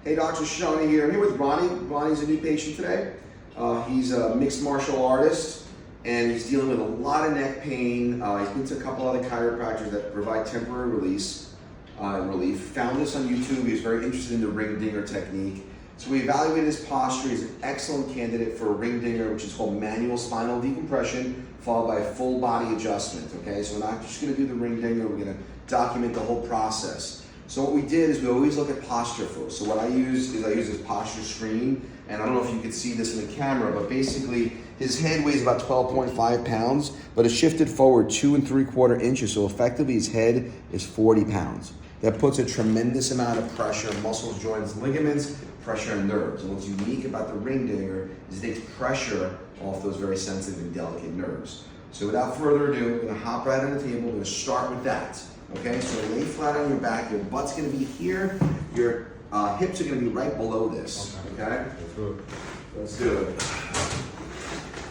Hey, Dr. Shawnee here. I'm here with Ronnie. Ronnie's a new patient today. He's a mixed martial artist, and he's dealing with a lot of neck pain. He's been to a couple other chiropractors that provide temporary release and relief. Found this on YouTube. He was very interested in the ring dinger technique. So we evaluated his posture. He's an excellent candidate for a ring dinger, which is called manual spinal decompression, followed by a full body adjustment, okay? So we're not just gonna do the ring dinger, we're gonna document the whole process. So what we did is we always look at posture first. So what I use this posture screen, and I don't know if you can see this in the camera, but basically his head weighs about 12.5 pounds, but it's shifted forward 2 3/4 inches, so effectively his head is 40 pounds. That puts a tremendous amount of pressure on muscles, joints, ligaments, pressure on nerves. And what's unique about the ring dinger is it takes pressure off those very sensitive and delicate nerves. So without further ado, we're gonna hop right on the table. We're gonna start with that. Okay, so lay flat on your back. Your butt's gonna be here. Your hips are gonna be right below this. Okay? Let's do it.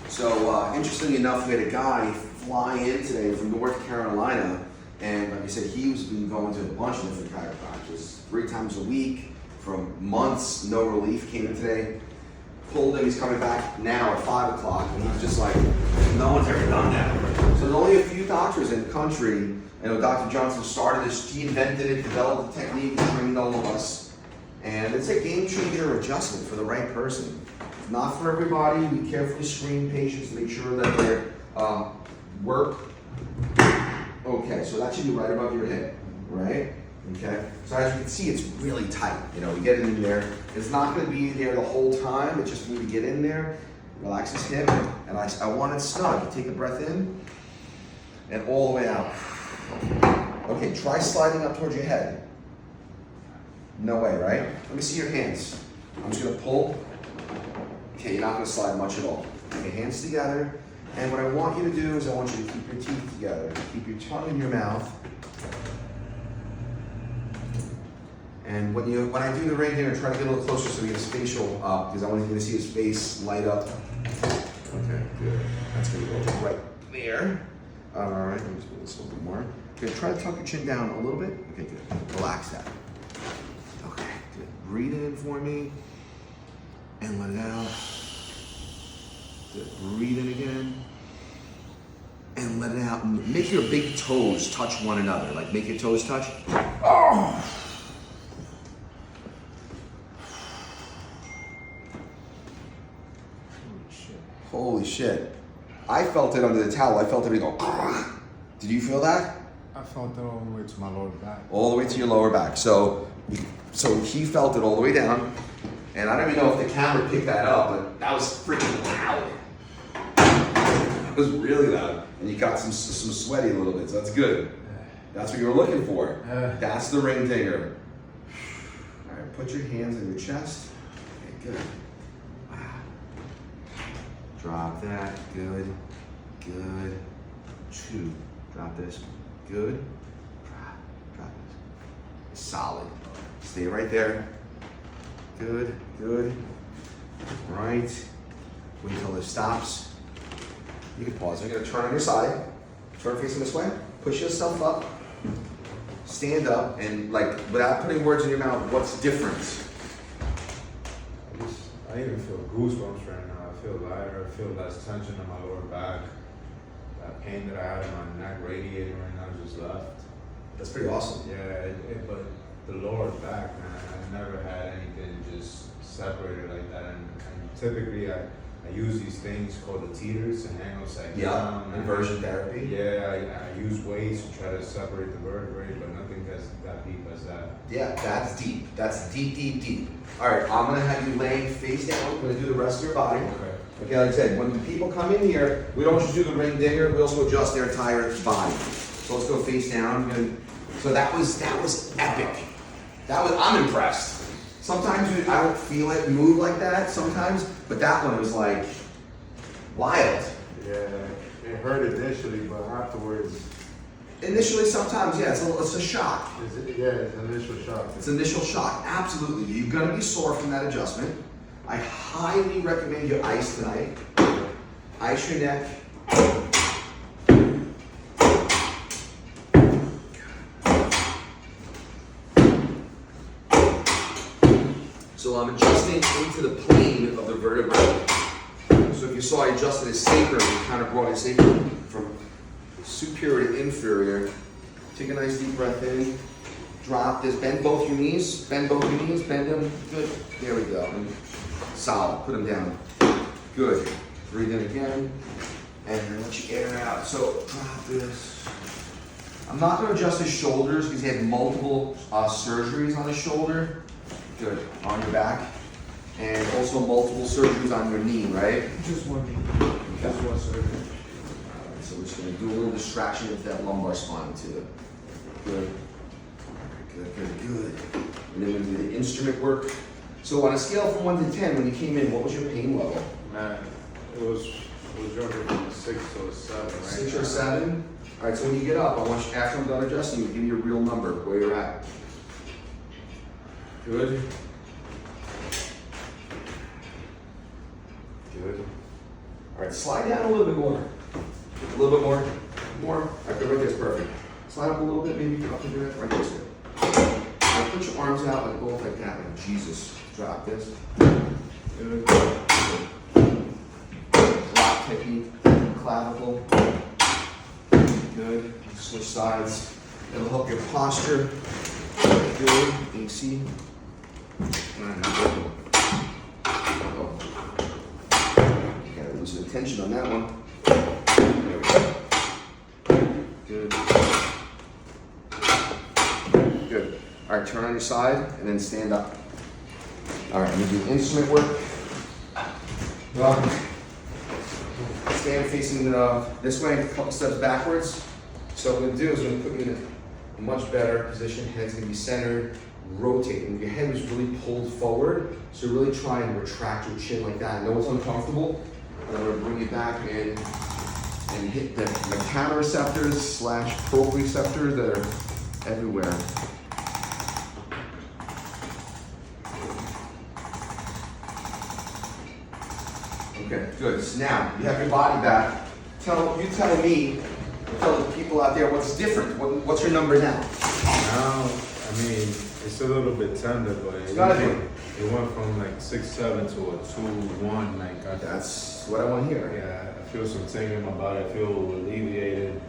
So interestingly enough, we had a guy fly in today from North Carolina, and like I said, he's been going to a bunch of different chiropractors 3 times a week from months, no relief. Came in today, pulled him. He's coming back now at 5 o'clock, and he's just like, no one's ever done that. So there's only a few doctors in the country. You know, Dr. Johnson started this, he invented it, developed the technique, trained all of us. And it's a game changer adjustment for the right person. It's not for everybody. We carefully screen patients to make sure that their work. Okay, so that should be right above your head, right? Okay, so as you can see, it's really tight. You know, we get it in there. It's not gonna be there the whole time. It's just need to get in there, relax his hip, and I want it snug. You take a breath in, and all the way out. Okay, try sliding up towards your head. No way, right? Let me see your hands. I'm just gonna pull. Okay, you're not gonna slide much at all. Okay, hands together. And what I want you to do is I want you to keep your teeth together. Keep your tongue in your mouth. And when I do the ring dinger, try to get a little closer so we get his facial up, because I want you to see his face light up. Okay, good. That's gonna go right there. All right, let me just do this a little bit more. Okay, try to tuck your chin down a little bit. Okay, good. Relax that. Okay, good. Breathe it in for me, and let it out. Good. Breathe in again, and let it out. And make your big toes touch one another. Like, make your toes touch. Oh! Holy shit. I felt it under the towel. I felt it go. Did you feel that? I felt it all the way to my lower back. All the way to your lower back. So he felt it all the way down. And I don't even know if the camera picked that up, but that was freaking loud. That was really loud. And you got some sweaty a little bit, so that's good. That's what you were looking for. That's the ring dinger. All right, put your hands on your chest. Okay, good. Drop that, good, good. 2, drop this, good. Drop this. Solid. Stay right there. Good, good. Right. Wait until this stops. You can pause. You're gonna turn on your side. Turn facing this way. Push yourself up. Stand up, and like, without putting words in your mouth, what's different? I even feel goosebumps right now. I feel lighter. I feel less tension in my lower back. That pain that I had in my neck radiating right now just left. That's pretty awesome. Yeah, but the lower back, man, I never had anything just separated like that. And typically, I use these things called the teeters to hang upside down. Inversion therapy. Yeah, I use weights to try to separate the vertebrae, but nothing gets that deep as that. Yeah, that's deep. That's deep, deep, deep. All right, I'm gonna have you laying face down. We're gonna do the rest of your body. Okay, like I said, when the people come in here, we don't just do the ring dinger, we also adjust their entire body. So let's go face down. So that was epic. I'm impressed. Sometimes I don't feel it move like that sometimes, but that one was like wild. Yeah, it hurt initially, but afterwards. Initially, sometimes, yeah, it's a shock. It's initial shock. It's initial shock, absolutely. You're gonna be sore from that adjustment. I highly recommend you ice tonight. Ice your neck. So I'm adjusting into the plane of the vertebrae. So if you saw I adjusted his sacrum, we kind of brought his sacrum from superior to inferior. Take a nice deep breath in. Drop this. Bend both your knees. Bend both your knees. Bend them. Good. There we go. And solid. Put them down. Good. Breathe in again. And then let you air out. So drop this. I'm not going to adjust his shoulders because he had multiple surgeries on his shoulder. Good. On your back. And also multiple surgeries on your knee, right? Just one knee. Just one surgery. Alright, so we're just going to do a little distraction with that lumbar spine too. Good. Good, good, good. And then we're going to do the instrument work. So on a scale from 1 to 10, when you came in, what was your pain level? Man, it was jumping from a 6 to a 7, right? 6 or 7? Alright, so when you get up, I want you, after I'm done adjusting, you give me your real number, where you're at. Good. Good. Alright, slide down a little bit more. A little bit more. More. Alright, good, right there's perfect. Slide up a little bit, maybe up into it. Right there's good. Now put your arms out like both like that, like Jesus. Drop this. Good. Drop technique. Clavicle. Good. Switch sides. It'll help your posture. Good. AC. Oh. You gotta lose the tension on that one. There we go. Good. Good. All right, turn on your side and then stand up. All right, I'm gonna do instrument work. Stand facing this way, a couple steps backwards. So what I'm gonna do is I'm gonna put you in a much better position. Head's gonna be centered, rotating. Your head was really pulled forward, so really try and retract your chin like that. I know it's uncomfortable, but I'm gonna bring you back in and hit the mechanoreceptors / proprioceptors that are everywhere. Okay, good. So now you have your body back. Tell me, tell the people out there what's different. What's your number now? Now, I mean, it's a little bit tender, but it went from like 6'7" to a 2'1". Like That's what I want to hear. Yeah, I feel some tingling in my body. I feel alleviated.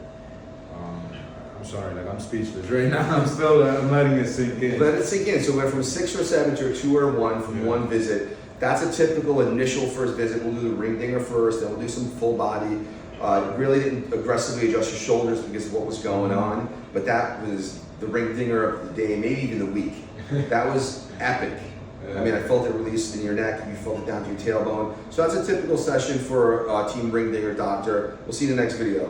I'm sorry, like I'm speechless right now. I'm letting it sink in. Let it sink in. So we went from 6 or 7 to a 2 or 1 from one visit. That's a typical initial first visit. We'll do the ring dinger first, then we'll do some full body. Really didn't aggressively adjust your shoulders because of what was going on, but that was the ring dinger of the day, maybe even the week. That was epic. I mean, I felt it release in your neck, you felt it down to your tailbone. So that's a typical session for Team Ring Dinger Doctor. We'll see you in the next video.